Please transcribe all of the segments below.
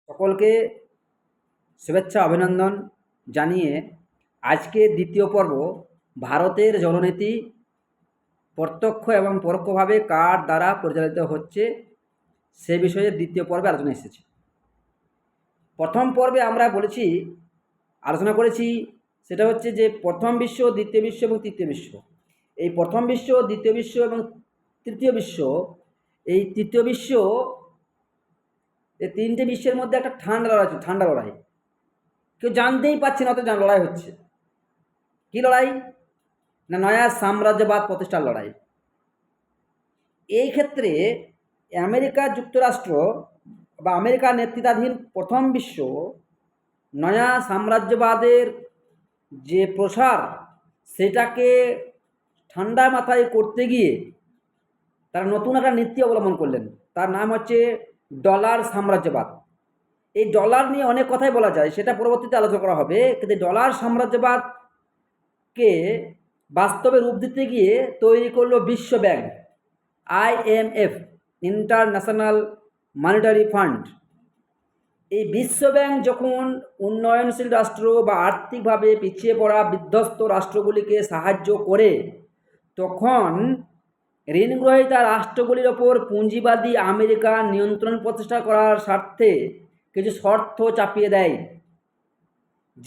সকলকে শুভেচ্ছা অভিনন্দন জানিয়ে আজকে দ্বিতীয় পর্ব ভারতের জননীতি প্রত্যক্ষ এবং পরোক্ষভাবে কার দ্বারা পরিচালিত হচ্ছে সে বিষয়ে দ্বিতীয় পর্বে আলোচনা এসেছে। প্রথম পর্বে আমরা আলোচনা করেছি সেটা হচ্ছে যে প্রথম বিশ্ব, দ্বিতীয় বিশ্ব এবং তৃতীয় বিশ্ব। এই প্রথম বিশ্ব, দ্বিতীয় বিশ্ব এবং তৃতীয় বিশ্ব, এই তৃতীয় বিশ্ব, এই তিনটে বিশ্বের মধ্যে একটা ঠান্ডা লড়াই। কেউ জানতেই পারছে না অত লড়াই হচ্ছে। কি লড়াই? না নয়া সাম্রাজ্যবাদ প্রতিষ্ঠার লড়াই। এই ক্ষেত্রে আমেরিকা যুক্তরাষ্ট্র বা আমেরিকার নেতৃত্বাধীন প্রথম বিশ্ব নয়া সাম্রাজ্যবাদের যে প্রসার সেটাকে ঠান্ডা মাথায় করতে গিয়ে তারা নতুন একটা নীতি অবলম্বন করলেন। তার নাম হচ্ছে ডলার সাম্রাজ্যবাদ। এই ডলার নিয়ে অনেক কথাই বলা যায়, সেটা পরবর্তীতে আলোচনা করা হবে। কিন্তু ডলার সাম্রাজ্যবাদকে বাস্তবে রূপ দিতে গিয়ে তৈরি করলো বিশ্ব bank, IMF, international monetary fund. এই বিশ্ব ব্যাংক যখন উন্নয়নশীল রাষ্ট্র বা আর্থিকভাবে পিছিয়ে পড়া বিধ্বস্ত রাষ্ট্রগুলিকে সাহায্য করে, তখন ঋণগ্রহীতা রাষ্ট্রগুলির ওপর পুঁজিবাদী আমেরিকা নিয়ন্ত্রণ প্রতিষ্ঠা করার স্বার্থে কিছু শর্ত চাপিয়ে দেয়,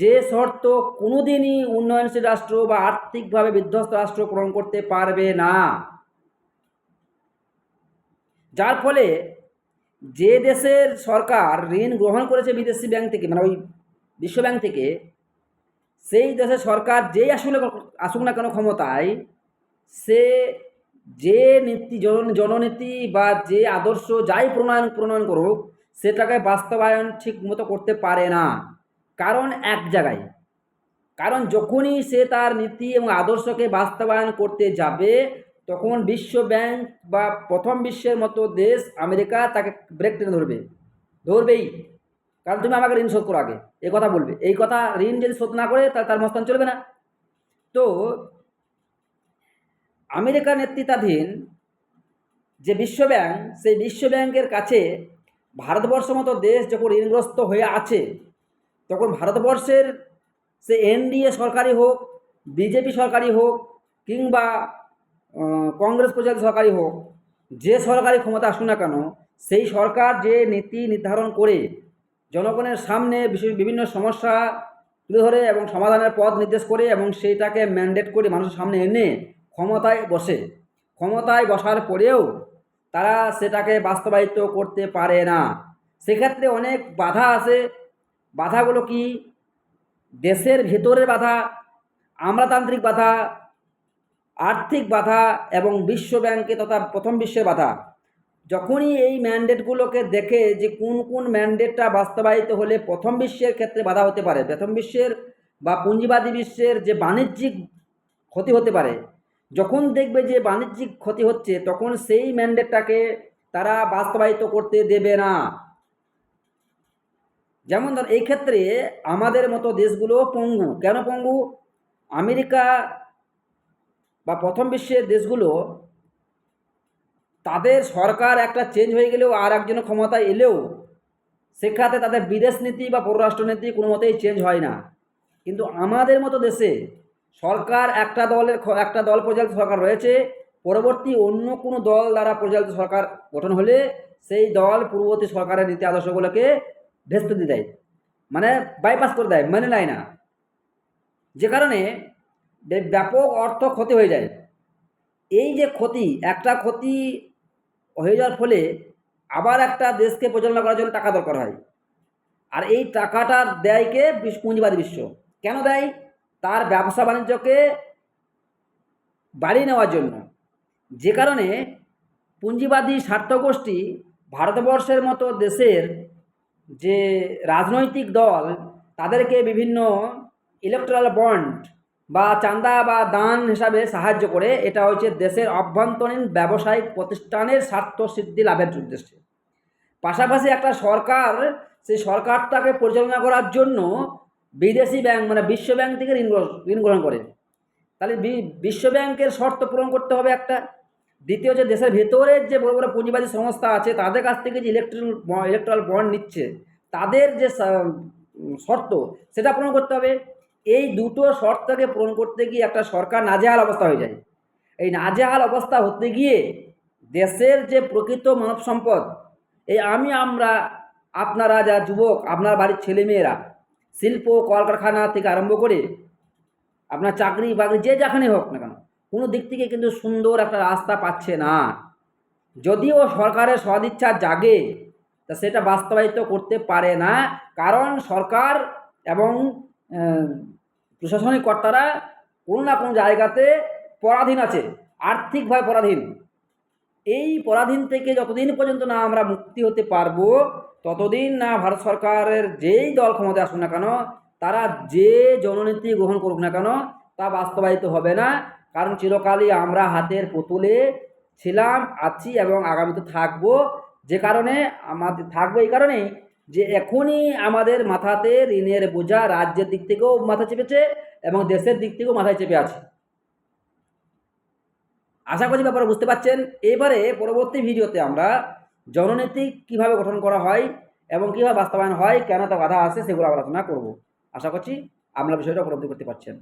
যে শর্ত কোনোদিনই উন্নয়নশীল রাষ্ট্র বা আর্থিকভাবে বিধ্বস্ত রাষ্ট্র পূরণ করতে পারবে না। যার ফলে যে দেশের সরকার ঋণ গ্রহণ করেছে বিদেশি ব্যাংক থেকে, মানে ওই বিশ্ব ব্যাংক থেকে, সেই দেশের সরকার যেই আসুক না কেন ক্ষমতায়, সে যে নীতি জননীতি বা যে আদর্শ যাই প্রণয়ন করুক, সেটাকে বাস্তবায়ন ঠিক মতো করতে পারে না। কারণ এক জায়গায়, কারণ যখনই সে তার নীতি এবং আদর্শকে বাস্তবায়ন করতে যাবে, তখন বিশ্ব ব্যাংক বা প্রথম বিশ্বের মতো দেশ আমেরিকা তাকে ব্রেক টেনে ধরবেই। কারণ তুমি আমাকে ঋণ শোধ করো আগে, এই কথা বলবে। এই কথা, ঋণ যদি শোধ না করে তার মস্তান চলবে না। তো আমেরিকা নেতৃত্বাধীন যে বিশ্ব ব্যাংক, সেই বিশ্ব ব্যাংকের কাছে ভারতবর্ষ মতো দেশ যখন ঋণগ্রস্ত হয়ে আছে, তখন ভারতবর্ষের সে NDA সরকারি হোক, বিজেপি সরকারি হোক, কিংবা কংগ্রেস পরিচালিত সরকারি হোক, যে সরকারি ক্ষমতা আসুক না কেন, সেই সরকার যে নীতি নির্ধারণ করে জনগণের সামনে বিভিন্ন সমস্যা তুলে ধরে এবং সমাধানের পথ নির্দেশ করে এবং সেইটাকে ম্যান্ডেট করে মানুষের সামনে এনে ক্ষমতায় বসে, ক্ষমতায় বসার পরেও তারা সেটাকে বাস্তবায়িত করতে পারে না। সেক্ষেত্রে অনেক বাধা আসে। বাধাগুলো কি? দেশের ভেতরের বাধা, আমলাতান্ত্রিক বাধা, আর্থিক বাধা এবং বিশ্ব ব্যাংকে তথা প্রথম বিশ্বের বাধা। যখনই এই ম্যান্ডেটগুলোকে দেখে যে কোন কোন ম্যান্ডেটটা বাস্তবায়িত হলে প্রথম বিশ্বের ক্ষেত্রে বাধা হতে পারে, প্রথম বিশ্বের বা পুঁজিবাদী বিশ্বের যে বাণিজ্যিক ক্ষতি হতে পারে, যখন দেখবে যে বাণিজ্যিক ক্ষতি হচ্ছে, তখন সেই ম্যান্ডেটটাকে তারা বাস্তবায়িত করতে দেবে না। যেমন ধর, এই ক্ষেত্রে আমাদের মতো দেশগুলো পঙ্গু। কেন পঙ্গু? আমেরিকা বা প্রথম বিশ্বের দেশগুলো, তাদের সরকার একটা চেঞ্জ হয়ে গেলেও আর একজনের ক্ষমতায় এলেও সেক্ষেত্রে তাদের বিদেশ নীতি বা পররাষ্ট্রনীতি কোনো মতেই চেঞ্জ হয় না। কিন্তু আমাদের মতো দেশে সরকার একটা দল পরিচালিত সরকার রয়েছে, পরবর্তী অন্য কোনো দল দ্বারা পরিচালিত সরকার গঠন হলে সেই দল পূর্ববর্তী সরকারের নীতি আদর্শগুলোকে ভেস্তে দিয়ে দেয়, মানে বাইপাস করে দেয়, মেনে নেয় না। যে কারণে ব্যাপক অর্থ ক্ষতি হয়ে যায়। এই যে ক্ষতি, একটা ক্ষতি হয়ে যাওয়ার ফলে আবার একটা দেশকে পরিচালনা করার জন্য টাকা দরকার হয়। আর এই টাকাটা দেয় কে? পুঁজিবাদী বিশ্ব। কেন দেয়? তার ব্যবসা বাণিজ্যকে বাড়িয়ে নেওয়ার জন্য। যে কারণে পুঁজিবাদী স্বার্থগোষ্ঠী ভারতবর্ষের মতো দেশের যে রাজনৈতিক দল, তাদেরকে বিভিন্ন ইলেকট্রাল বন্ড বা চাঁদা বা দান হিসাবে সাহায্য করে। এটা হচ্ছে দেশের অভ্যন্তরীণ ব্যবসায়িক প্রতিষ্ঠানের স্বার্থ সিদ্ধি লাভের উদ্দেশ্যে। পাশাপাশি একটা সরকার সেই সরকারটাকে পরিচালনা করার জন্য বিদেশি ব্যাংক, মানে বিশ্ব ব্যাংক থেকে ঋণ গ্রহণ করে। তাহলে বিশ্ব ব্যাংকের শর্ত পূরণ করতে হবে একটা। দ্বিতীয়, যে দেশের ভেতরের যে বড় বড় পুঁজিবাদী সংস্থা আছে, তাদের কাছ থেকে যে ইলেকট্রাল বন্ড নিচ্ছে, তাদের যে শর্ত সেটা পূরণ করতে হবে। এই দুটো শর্তকে পূরণ করতে গিয়ে একটা সরকার নাজেহাল অবস্থা হয়ে যায়। এই নাজেহাল অবস্থা হতে গিয়ে দেশের যে প্রকৃত মানব সম্পদ, এই আমরা আপনারা যারা যুবক, আপনার বাড়ির ছেলেমেয়েরা শিল্প কলকারখানা থেকে আরম্ভ করে আপনার চাকরি বাকরি যে যেখানে হোক না কেন, কোনো দিক থেকে কিন্তু সুন্দর একটা রাস্তা পাচ্ছে না। যদিও সরকারের সদিচ্ছা জাগে, তা সেটা বাস্তবায়িত করতে পারে না, কারণ সরকার এবং প্রশাসনিক কর্তারা কোনো না কোনো জায়গাতে পরাধীন আছে, আর্থিকভাবে পরাধীন। এই পরাধীন থেকে যতদিন পর্যন্ত না আমরা মুক্তি হতে পারবো, ততদিন না ভারত সরকারের যেই দল ক্ষমতায় আসুক না কেন, তারা যে জননীতি গ্রহণ করুক না কেন, তা বাস্তবায়িত হবে না। কারণ চিরকালই আমরা হাতের পুতুলে ছিলাম, আছি এবং আগামীতে থাকবো। যে কারণে আমাদের থাকবো এই কারণেই যে এখনই আমাদের মাথাতে ঋণের বোঝা রাজ্যের দিক থেকেও মাথা চেপেছে এবং দেশের দিক থেকেও মাথায় চেপে আছে। আশা করছি ব্যাপারে বুঝতে পারছেন। এবারে পরবর্তী ভিডিওতে আমরা জননীতি কিভাবে গঠন করা হয় এবং কীভাবে বাস্তবায়ন হয়, কেন তা বাধা আসে, সেগুলো আলোচনা করব। আশা করছি আপনারা বিষয়টা উপলব্ধি করতে পারছেন।